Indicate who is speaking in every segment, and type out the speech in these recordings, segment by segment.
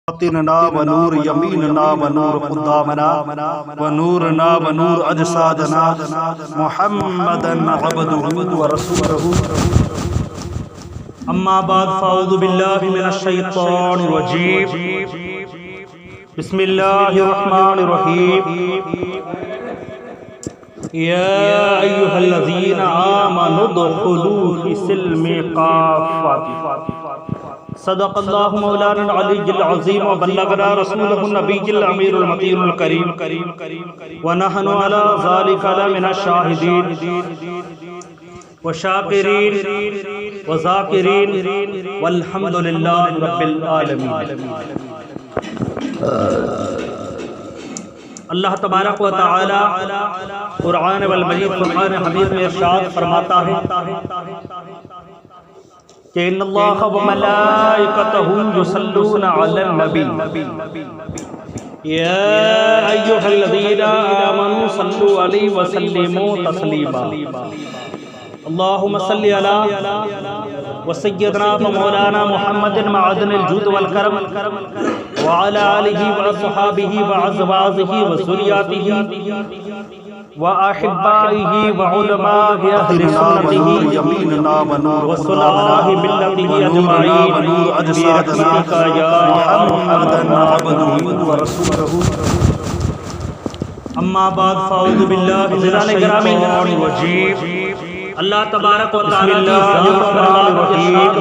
Speaker 1: बातिनना व नूर यमीनना व नूर क़ुद्दामना व नूरना व नूर अजसादना मुहम्मदन अब्दुहु व रसूलुहु अम्मा बाद फ़अऊज़ु बिल्लाहि मिनश शैतानिर रजीम बिस्मिल्लाहिर रहमानिर रहीम या अय्युहल्लज़ीना आमनु दुख़ुलू फ़िस्सिल्मि काफ़्फ़ा सदक़ल्लाहु मौलाना अल-अलीयुल अज़ीम व बल्लगना रसूलुहुन नबियुल अमीरुल मतीनुल करीम व नहनु अला ज़ालिका लमिनश शाहिदीन व शाकिरीन व ज़ाकिरीन वल्हम्दुलिल्लाहि रब्बिल आलमीन। अल्लाह तबारक व तआला कुरान वल मजीद फुरक़ान हमीद में इरशाद फरमाता है कि इन्नल्लाह व मलाइकतहु युसल्लूना अलन नबी या अय्युहल्लज़ीना आमनू सल्लु अलैहि व सल्लिमू तस्लीमा। अल्लाहुम्मा सल्लि अला व सय्यदना व मौलाना मुहम्मदिन मअदनिल जूद वल करम व अला आलिहि व अस्हाबिहि व अज़वाजिहि व ज़ुर्रिय्यतिहि व अहिब्बाइहि व उलमाइ अहली सुन्नतिहि व सलाहि मिल्लतिहि अजमाईन बिरहमतिका या मुहम्मदन अब्दुहु व रसूलुहु अम्मा बाद फ़अऊज़ु बिल्लाहि मिनश शैतानिर रजीम। अल्लाह तबारक व तआला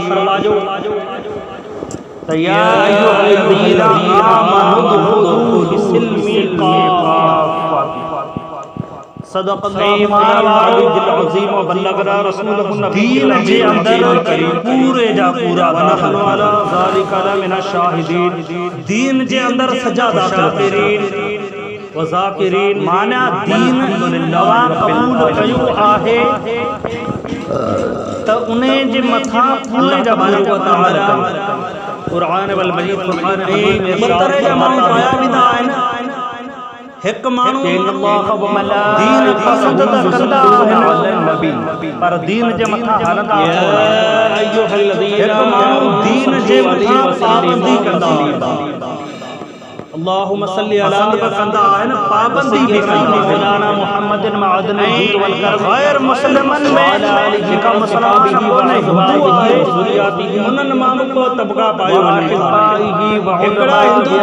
Speaker 1: फरमायो या अय्युहल्लज़ीना आमनु दुख़ुलू फ़िस्सिल्मि काफ़्फ़ा सदक़ल्लाहु अल-अलीयुल अज़ीम व बल्लगना रसूलुहुन नबियुल जे अंदर पूरे जा पूरा व नहनु अला ज़ालिका लमिनश शाहिदीन दीन जे अंदर सजा दाखिल व ज़ाकिरीन माना दीन नवा कबूल कयो आहे त उन्हें जे मथा पूरे जा बारक व तआला कुरान वल मजीद फुरक़ान हमीद में तरह जा माण्हू पाया वेंदा आहिनि। हिकु माण्हू दीन पसंद त कंदा आहिनि पर दीन जे मथा हलंदा आहिनि। हिकु माण्हू दीन जे मथा पाबंदी कंदा आहिनि। अल्लाहुम्मा सल्लि अला कंदा आहिनि पाबंदी बि कंदा मौलाना मुहम्मदिन मअदनिल जूद वल करम गैर मुस्लिमन में जेका मुसलमान कोन्हे हिंदू आहे उन्हनि माण्हू को तबका पायो वञे हिकिड़ा हिंदू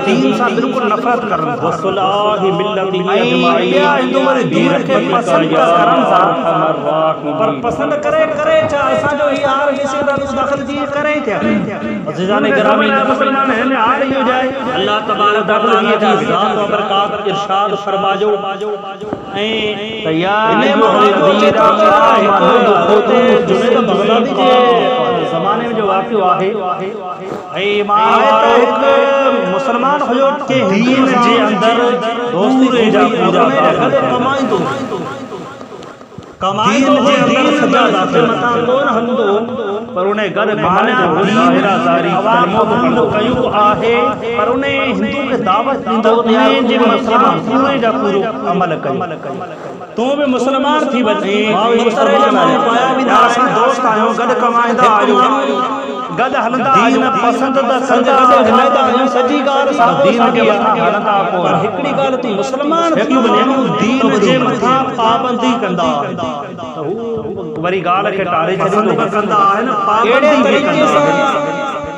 Speaker 1: दीन सां बिल्कुलु नफ़रत करनि व सलाहि मिल्लतिहि अजमाईन हिंदू वरी दीन खे पसंद करनि था पर पसंद करे करे छा असांजो यार हिस्सेदार दाख़िल जी करे थिया अज़ीज़ान गिरामी मुसलमान आहिनि हाल इहो जाए अल्लाह तबारक व तआला जी ज़ात व बरकात इरशाद फरमायो ऐं या अय्युहल्लज़ीना आमनु जुनैद बगदादी जे ज़माने में जो वाक़ियो आहे ऐं मां हिकु मुसलमान हुयो के दीन जे अंदर पूरे जा पूरा कमाईंदो जे अंदर सजा दाखिल मथा कोन हलंदो पर उन्हें घर माना ज़ाहिरा ज़ारी कलमो कबूल कयो आहे पर उन्हें हिंदू के दावत ॾींदो उन्हें जे मुसलमान पूरे जा पूरो अमल कयो तू भी मुसलमान थी वञे पाया वेंदा असां दोस्त आहियूं गॾु कमाईंदा आहियूं गॾु हलंदा दीन पसंद त कंदा हलंदा आहियूं सॼी ॻाल्हि सां दीन खे हलंदा पर हिकिड़ी ॻाल्हि तूं मुसलमान थी वञे दीन जे मथां पाबंदी कंदा त हू वरी ॻाल्हि खे टारे छॾींदो कंदा आहिनि पाबंदी तरीक़े सां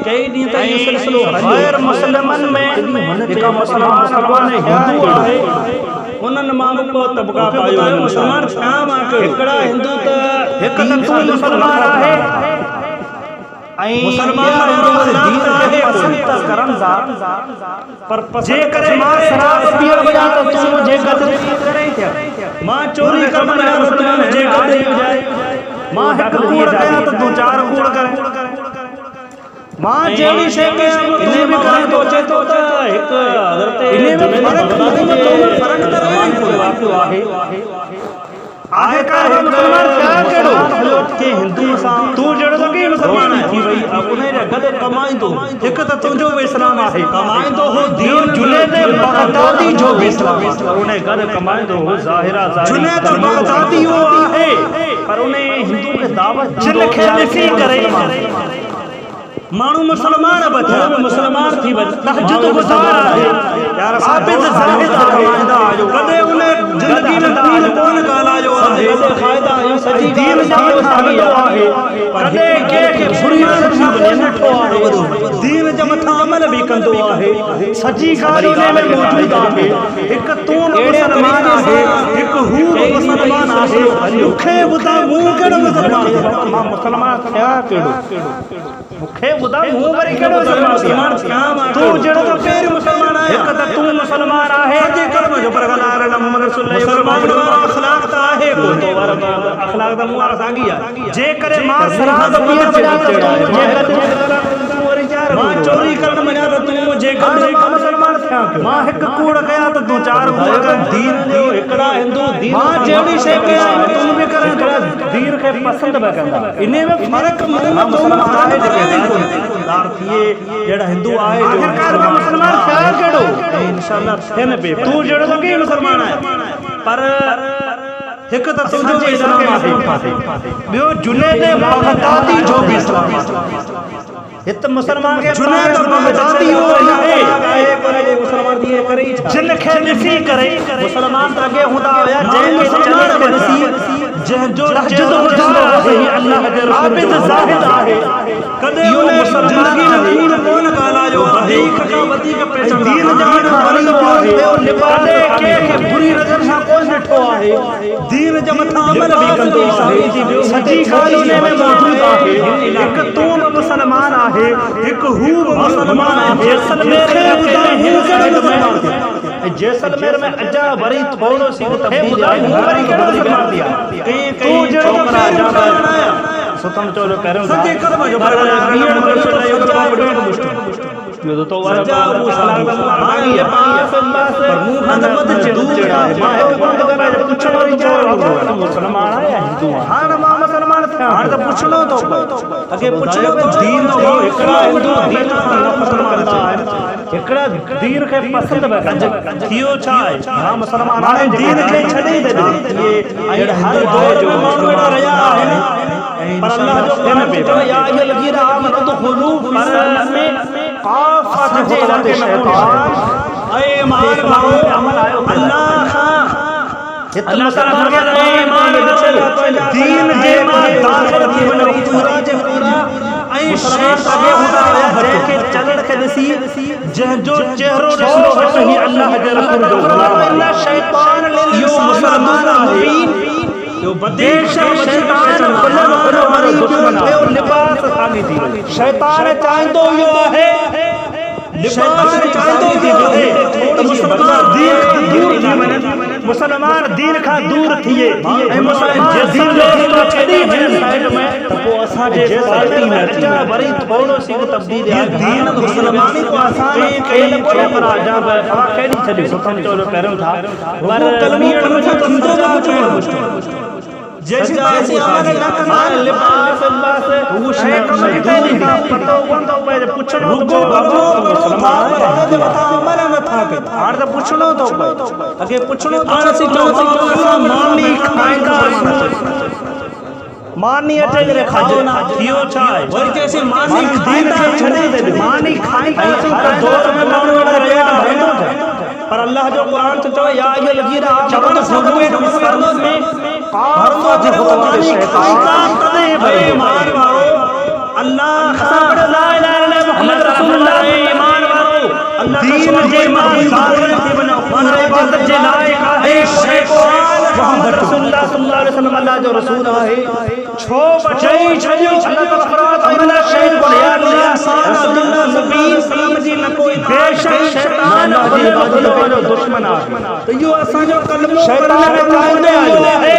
Speaker 1: कई ॾींहं ताईं इहो सिलसिलो गैर मुस्लिमन में जेका मुसलमान कोन्हे हिंदू आहे उन्हनि माण्हू को तबका पायो मुसलमान छा मां हिकिड़ा हिंदू त हिकु त मुसलमान आहे मुसलमान दीन खे पसंद त करनि था पर जे करे मां शराब पीअण वञा त तूं मुंहिंजे गॾु करे थिया मां चोरी करण वञा त तूं मुंहिंजे गॾु हुजाए मां हिकु कूड़ कयां त तूं चारि कूड़ करे मां जहिड़ी शइ कयां तूं बि करे थो अचे थो त हिकु हज़रत इन में फ़र्क़ु त वाक़ियो आहे का मुसलमान क्या कहिड़ो के हिंदू सां तूं जहिड़ो त के मुसलमान थी वई उन जे गॾु कमाईंदो हिकु त तुंहिंजो बि इस्लाम आहे कमाईंदो हो दीन जुनैद बगदादी जो बि इस्लाम उन जे गॾु कमाईंदो हो ज़ाहिरा जुनैद बगदादी हो आहे पर उन हिंदू के दावत जिन खे ॾिसी करे मानू मुसलमान बचा मुसलमान थी बचा तहज्जुद गुज़ार है यार आबिद ज़ाहिद है कदे उन्हें जिंदगी में दीन कोन काला जो है फायदा है सच्ची दीन जान सागी है कदे के बुरियां नठो है दीन जे मथा अमल भी कंदो है सच्ची ॻाल्हि में मौजूद है एक तू मुसलमान है एक हू मुसलमान है मुखे बुधा मु केड़ो मुसलमान मां मुसलमान थिया केड़ो मुखे बुधा मु वरी केड़ो मुसलमान थिया तू जेड़ो तो पहिरियों मुसलमान है एक त तू मुसलमान आहे जे कर्म जो पर गला मोहम्मद रसूलुल्लाह मुसलमान वारा अखलाक त आहे को तो वारा अखलाक दा मुआर सागी है जे करे मां सराद पिया बजा तो तू जे कर वरी चार मां चोरी करन मजा तो तू जे कर मुसलमान थिया मां एक कूड़ कया तो तू चार कूड़ दीन जो एकड़ा हिंदू दीन मां जेड़ी शे कया तू भी करे दीन के पसंद बे कंदा इने में फर्क मुसलमान आहे दार थिए जेड़ा हिंदू आहे जो आखिरकार मुसलमान क्या केड़ो इंशाअल्लाह थे ने पे तू जेड़ो तो के मुसलमान है पर एक त तुझो इस्लाम आहे बियो जुनैद बगदादी जो भी इस्लाम हित मुसलमान के जुनैद बगदादी हो है पर जे मुसलमान दिए करे जिन खे नसी करे मुसलमान आगे हुंदा होया जे मुसलमान के नसी जे जो तहज्जुद गुज़ार है अल्लाह के रसूल आबिद ज़ाहिद आहे कदे उन्हें जिंदगी में दीन कोन काला जो है का वधी के पहचान दीन जान वरी है कदे के बुरी नजर सा कोई नठो आहे दीन जे मथा अमल भी कंदो आहे सच्ची ॻाल्हि में मौजूद आहे एक तू मुसलमान आहे एक हू मुसलमान है जैसलमेर में जैसलमेर में अजा वरी थोड़ो सी तब्दीली आई वरी के मुसलमान दिया तू जेड़ो राजा बनाया सुतम चोलो करम सच्चे कर्म जो पर बीएड मुश्किल यो तो वाला बाबू सलाम मांगी है पर मुंह खान मत चेड़ा है मां बंद करे पूछनो री चार मुसलमान है हिंदू हां ना मां मुसलमान था हां तो पूछनो तो अगे पूछनो के दीन तो एकड़ा हिंदू दीन पसंद करता है एकड़ा दीन के पसंद बे थियो छा है हां मुसलमान है दीन के छड़ी दे ये हर दो जो मांगड़ा रहा है पर अल्लाह जो कहने पे या ये लगी रहा मत तो खुलू पर में काफत जे इलाके शैतान ए मान मारो अमल आयो अल्लाह इतना सारा के ए मान दीन जे में दाखिल थी वने पूरा जे पूरा ए शैतान आगे हुदा हरे के चलण के नसी जे जो चेहरो रसूल सही अल्लाह के रसूल जो अल्लाह शैतान यो मुसलमान है यो बदेश शैतान कुल वारी दुश्मन है और लिबास खाली थी शैतान चाहंदो यो है लिबास चाहंदो यो है तो मुसलमान दीन का दूर थी वने मुसलमान दीन का दूर थिए ए मुसलमान दीन जो छड़ी है साइड में तो असा जे पार्टी में अचा वरी थोड़ो सी तब्दीली है दीन मुसलमानी को आसान खेल पर आजा हवा केडी छडी सुतम चोलो करम था पर कलमीड़ में थंदो कुछ जैसे जैसे हमारे ना कमाल लिबास लिबास वो शे कम नहीं था पतो बंदो पे पूछनो तो मुसलमान है हमारा न था के आर तो पूछनो तो अगे पूछनो आर सी मानी खाएगा मानी अटे रे खाओ ना थियो छा वरी जैसे मानी दीन के छड़ी दे मानी खाएगा तो दौर में मानो रेट भंदो पर अल्लाह जो कुरान तो या ये लजीरा जबन फुगवे मुसलमान में काफो जे हुक्म शैतान तदे भाई ईमान वारो अल्लाह खबर ला इलाहा इल्लल्लाह मुहम्मद रसूलुल्लाह ईमान वारो अल्लाह दीन जे मान दाखिल थी बना और इबादत जे लायक है शैतान मुहम्मद रसूलुल्लाह सल्लल्लाहु अलैहि वसल्लम अल्लाह जो रसूल है छो बचई छयो अल्लाह ताला फरमाता है अल्लाह शैतान या इंसान अल्लाह नबी सलाम जी न कोई बेशक शैतान जो दुश्मन है तो यो असा जो कलमो शैतान चाहते है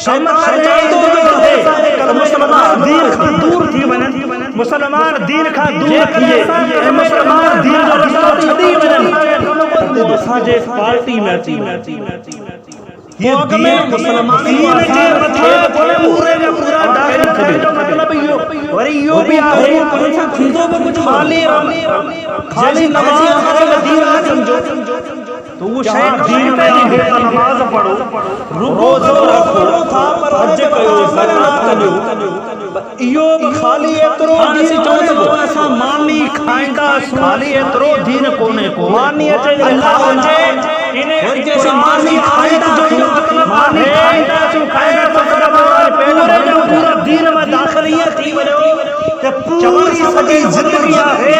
Speaker 1: शैतान चाहतो है मुसलमान दीन का दूर थी वने मुसलमान दीन का दूर थिए ए मुसलमान दीन जो रस्तो छदी वने असा जे पार्टी में थी ये दीन मुसलमान दीन जे मथे पूरे का पूरा दाखिल थे जो मतलब यो वरी यो भी आहे कौन सा खिंदो में कुछ खाली नमाज हमारे दीन ना समझो तो वो शायद दीन में है तो नमाज पढ़ो रोज़ो रखो हज कयो ज़कात कयो इहो खाली एतिरो दीन चवंदो असां मानी खाईंदा खाली एतिरो दीन कोने को मानी अचे अल्लाह जे इन जैसे मानी खाईंदा जो मतलब मानी खाईंदा सो खाईंदा मतलब पूरा दीन में दाखिल ये थी वयो ते पूरी सॼी ज़िंदगी आहे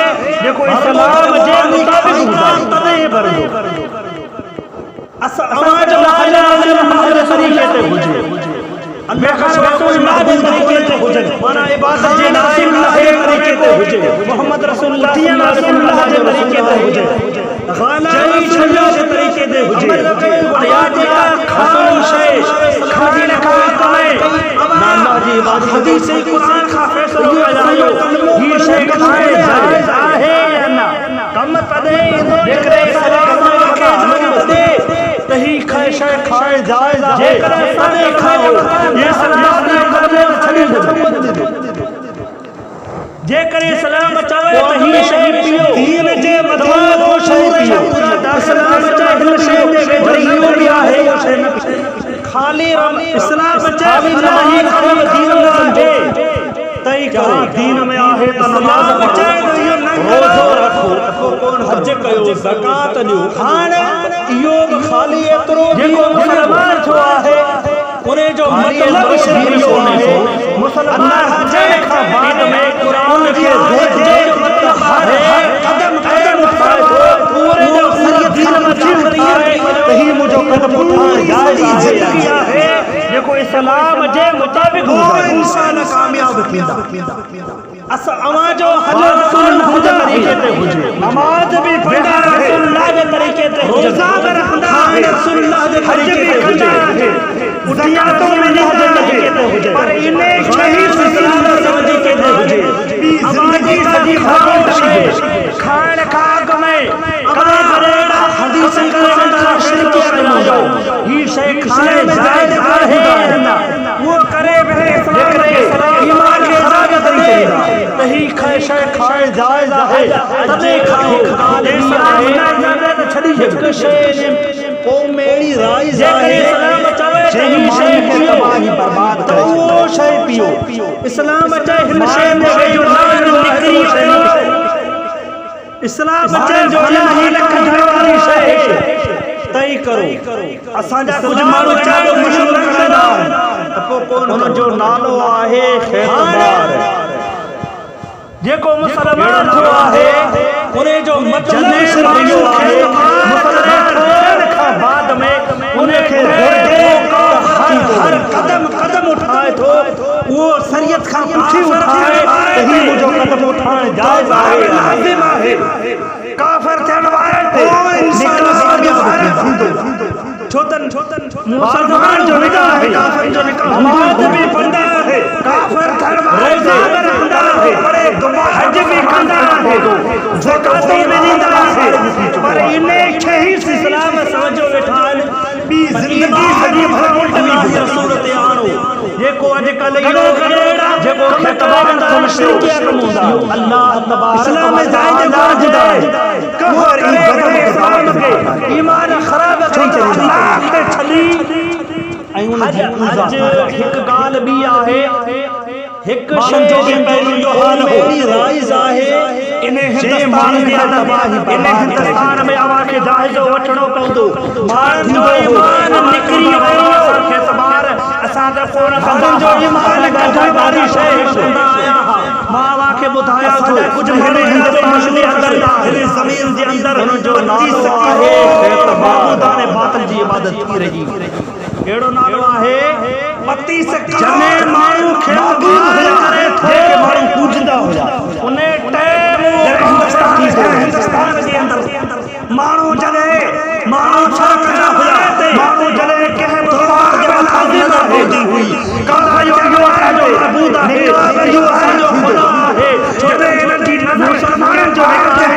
Speaker 1: जेको इस्लाम जे मुताबिक़ तने भरंदो असां जो अल्लाह तरीक़े ते हुजे रसूलुल्लाह जे तरीक़े ते हुजे माना इबादत जे रसूलुल्लाह जे तरीक़े ते हुजे मोहम्मद रसूलुल्लाह जे तरीक़े ते हुजे गाना शरीयत जे तरीक़े ते हुजे याद का खान शे खादी ने कहा अल्लाह जी इबादत हदीस कुरान का फैसला कयो ये शे खाए जायज आहे या ना कम तदे जेकरे सलाम के तदे तही खाए शे खाए जायज आहे तदे खाओ ये सलाम ने करने छड़ी दे जे करे सलाम चाहे तही शे पियो दीन जे मथा वो शे पियो पूरा सलाम चाहे हिन शे दे वरी भी आहे वो शे खाली इस्लाम चाहे नहीं खाली दीन न समझे तई करो दीन में आहे त नमाज चाहे यो रोज़ो रखो कोन हज कयो ज़कात ॾियो हाणे इहो खाली एतिरो जेको मुसलमान थियो आहे उन्हें जो मतलब सिर्फ इहो आहे मुसलमान हज खां बाद में कुरान के जे मतलब हर कदम उठाए थो पूरे जो दीन में दाखिल आहे तही मुझो कदम उठाए जायज़ आहे जेको इस्लाम जे मुताबिक़ हो इंसान कामयाब थींदा अस अमा जो हल रसूलुल्लाह जे तरीक़े ते हुजे नमाज भी पढ़ंदा रसूलुल्लाह जे तरीक़े ते हुजे रोज़ा भी रखंदा रसूलुल्लाह जे तरीक़े ते हुजे उठिया तो अल्लाह जे तरीक़े ते हुजे पर इने सही इस्लाम समझ के ते हुजे जिंदगी सजी खाओ खाण खाग में कदे करेड़ा हदीस का शिरक करो ही शे खाए जायज आहे ना वो करे बे ईमान के इजाजत नहीं तही खाए शे खाए जायज आहे तदे खाओ इस्लाम छड़ी हिक शे को मेरी राय जाए इस्लाम चाहे सही शे के तबाही बर्बाद करे वो शे पियो इस्लाम चाहे हिन शे में जो निकरी शे इस्लाम चाहे जो इलाही लख वाली शे तई करो असा जा कुछ माण्हू चाहे मशहूर कंदा त पोइ कोन उन जो नालो आहे ख़ैरबार जेको मुसलमान थियो आहे उन्हें जो मतलब सिर्फ इहो आहे मुसलमान खां बाद में उन्हें के हर कदम उठाए थो वो शरीयत खां पुठी उठाए तही मुझो कदम उठाए जायज आहे लाज़िम आहे काफिर थियण वारे ते छोतन मुसलमान जो निकाह है काफिर जो निकाह नमाज भी पढ़ता है काफिर थियण वारे रोज़ा रखंदा है बड़े दुआ हज भी कंदा है ज़कात भी ॾींदा है पर इने खे ही इस्लाम समझो वेठान बी जिंदगी सॼी भरपूर सूरत आणो जेको अॼुकल्ह इहो जेको ख़तबान तो शिरकिया कमूंदा अल्लाह तबारक इस्लाम जायज नाजुदाए कहर इस्लाम के ईमान खराब करी अल्लाह ते छली ऐं उन जी पूजा हिक गाल भी आहे हिक शे जो पहिरियों जो हाल मेरी राइज आहे इन हिंदुस्तान में अवा के जायज़ो वठणो पवंदो माण्हुनि जो ईमान निकिरी वियो ख़ैरबार असां त कोन कंदा जो ईमान कढण वारी शे कंदा आया मां वाके बुधाया थो कुछ मेरे हिंदुस्तान के अंदर हिन ज़मीन जे अंदर उन जो नालो आहे ख़ैरबार बातिल जी इबादत थी रही एड़ो नालो आहे पति से जने माण्हू खे करे थे माण्हू पूजदा हुया उने टाइम हिंदुस्तान जे अंदर माण्हू जने माण्हू छा कंदा हुया माण्हू जने कहे त्योहार जे मनाज़िम होती हुई काला यो जो मबूद आहे यो जो खुदा आहे जने इनकी नज़र मुसलमान जो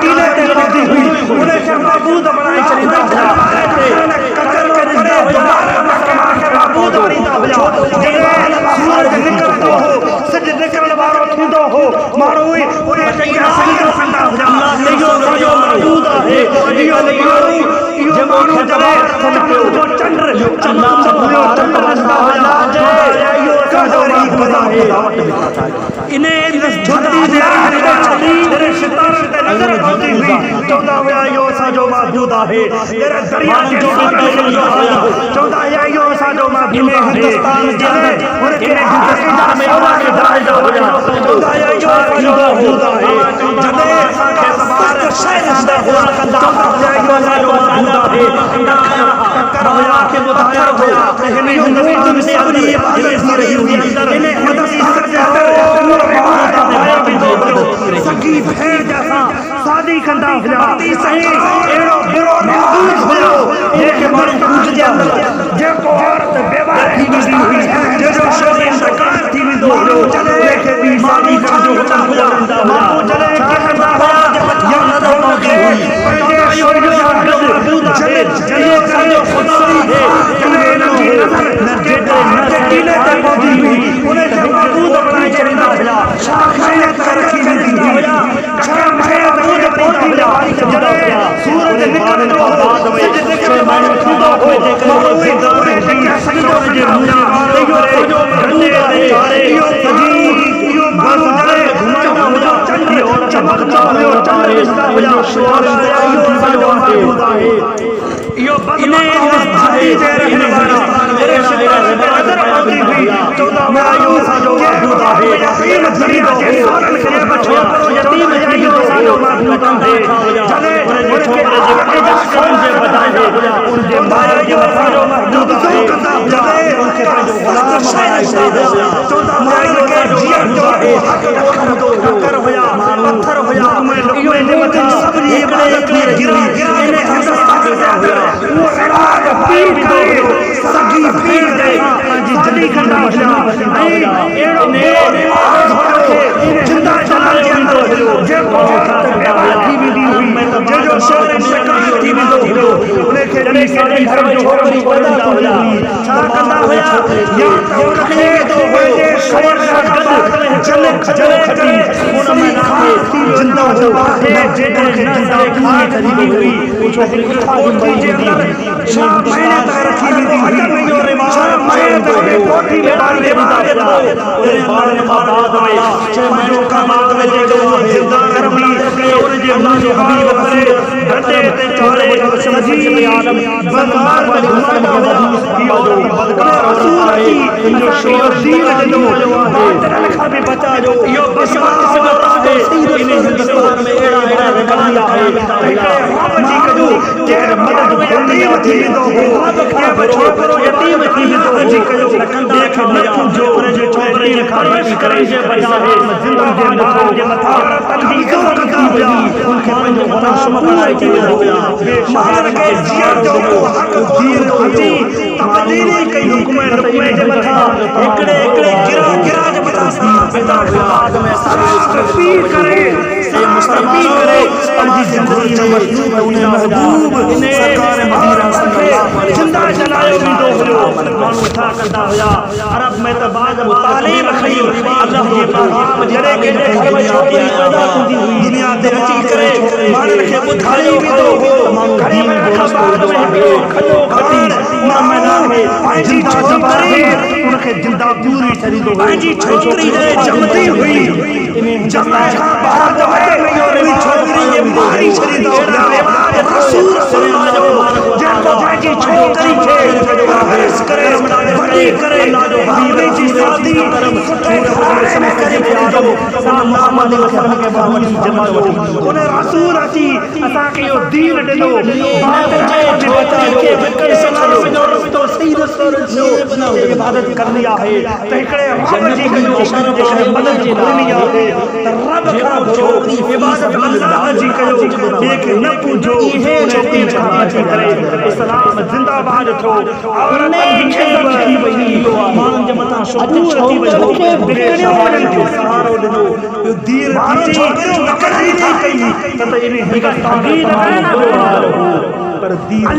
Speaker 1: टीले ते होती हुई उने के मबूद बनाई चलींदा हुया कदर करदा हुया मबूद बणींदा हुया सूरज निकरंदो हो सिज निकरण वारो थींदो हो माण्हू उन जॻह सजदो कंदा हुया इहो मबूद आहे इहो माण्हू जॾहिं जो चंड अल्लाह जो चंड वसदा हुया इहो
Speaker 2: का जो मौजूदा है इन्हें छुट्टी दे छली तेरे सितारे ते नजर आती हुई चौदा यो सा जो मौजूदा है तेरे दरिया के चौदा यो सा जो मौजूदा है हिंदुस्तान जाने और हिंदुस्तान में आवाज दराजा हो जा चौदा यो सा जो मौजूदा है जदे के सवार शायद हो कंदा यो सा जो मौजूदा है करवा के बताया होया हिंदुस्तान से अपनी इबादत हो रही हुई इन्हें हिंदुस्तान के सगी भेड़ जैसा शादी कंदा होया सही एड़ो बिरो महदूद होयो एक मन पूछ जा जे को औरत बेवार थी हुई जे जो शरीर सरकार थी दो चले के भी शादी कर जो होता होया मां चले के कंदा होया या नजर के ये यो महदूद चले चले जो खुदा है चले नकी नजर किले ते पहुंची हुई उन्हें से महदूद बनाई चलिंदा होया शाख में तरक्की मिलती होया शर्म है दूध पहुंची जा चले सूरज निकल जो सजदे के मानो खुदा हो मावे दौरे के सजदो जे मुया यो घंटे सारे यो सजी यो बस चले घुमाता होया चंद्र और चमकता होया चंद्र होया शोर यो सजो मौजूदा है यो बदले शादी दे रहने वाला मेरे सितारे पे नजर आती हुई चौदा यो सा जो मौजूदा है यतीम खरीदो सारन के बच्चों करो यतीम यो सा जो मौजूदा है चले उनके आगे जस्कन जे बताए उनके माया यो सा जो मौजूदा है चले उनके जो गुलाम बनाए चौदा यो सा जो मौजूदा है कर होया पत्थर होया लुकमे ने मत सब इबादत में गिरा इन्हें हिंदुस्तान से होया वो राग पीर करे सगी पीर दे जी जल्दी करना होया नहीं एड़ो ने जिंदा चला जिंदो जे बहुत बेवाकी भी दी हुई जे जो शोर शिकार थी भी दो उन्हें के भी सारे घर में छोकरी पैदा होया चार करना होया या उनके दो होए शोर शिकार जले जले खड़ी उनमें नाथे जिंदा जवा है जे के जिंदा पूरी करी हुई जो कोठी जे शाम महीने तक रखी भी दी हुई शाम महीने तक कोठी में बारी दे बता और बार बाद में छे महीनों का बाद में जे जिंदा करमी और जे अल्लाह जो हबीब करे घंटे चौड़े समझी आदम बदकार वाली हुसैन के हदीस दियो बदकार रसूल की जो शोर दीन दो बात लिखा में बता जो यो बसवास से बता दे इन्हें हिंदुस्तान में एड़ा एड़ा रखा है जी कजो के मदद दुनिया थी दो के बचो करो यतीम थी दो जी कजो देख नखु जो जो छोकरे खाने करे जे बजा है जिंदा जे मथा जे मथा तंदी को कथा होया उनके पंजो गुलाम बनाए के होया महान के जिया जो हक दीन दो जी तबदीली कई हुक्म जे मथा एकड़े एकड़े गिरा गिरा जे मथा पिता बाद में सब पीर करे से मुस्तफी करे पंजी जिंदगी में मशरूब उन्हें महबूब सरकार मदीना सल्लल्लाहु अलैहि जिंदा जलायो भी दो होयो मानो था करदा होया अरब में तो बाद तालीम खई अल्लाह के पैगाम जड़े के घर में छोकरी पैदा थी हुई दुनिया ते अची करे मानन के बुधाई भी दो हो घरे में बाद में खलो खटी में नामे जिंदा जबारे उनके जिंदा पूरी चली दो पंजी छोकरी जे जमती हुई जमा का बाद में योरी छोकरी ये मारी चली दो रसूल फरमायो जेको पंजी छोकरी थे हारिस करे बड़ी करे भाभी जी शादी सुठे घराने में करे आदम सल्लल्लाहु अलैहि वसल्लम के बाबा जमा वठी उन्हें रसूल अची असा के यो दीन देदो बात जे बतायो के विकर सलाम तो सही रसूल जो इबादत कर लिया है तकड़े रब जी कयो जे मदद जी दुनिया है रब का छोकरी इबादत अल्लाह जी कयो एक न पूजो ये छोकरी जी करे इस्लाम जिंदाबाद थो और ने रखी वही मान जे मथा शुबूर थी वही बिकड़ियो वडन जो सहारो दिनो दीर जी छोकरी थी कई त इने हिक ताक़ीद पर दीर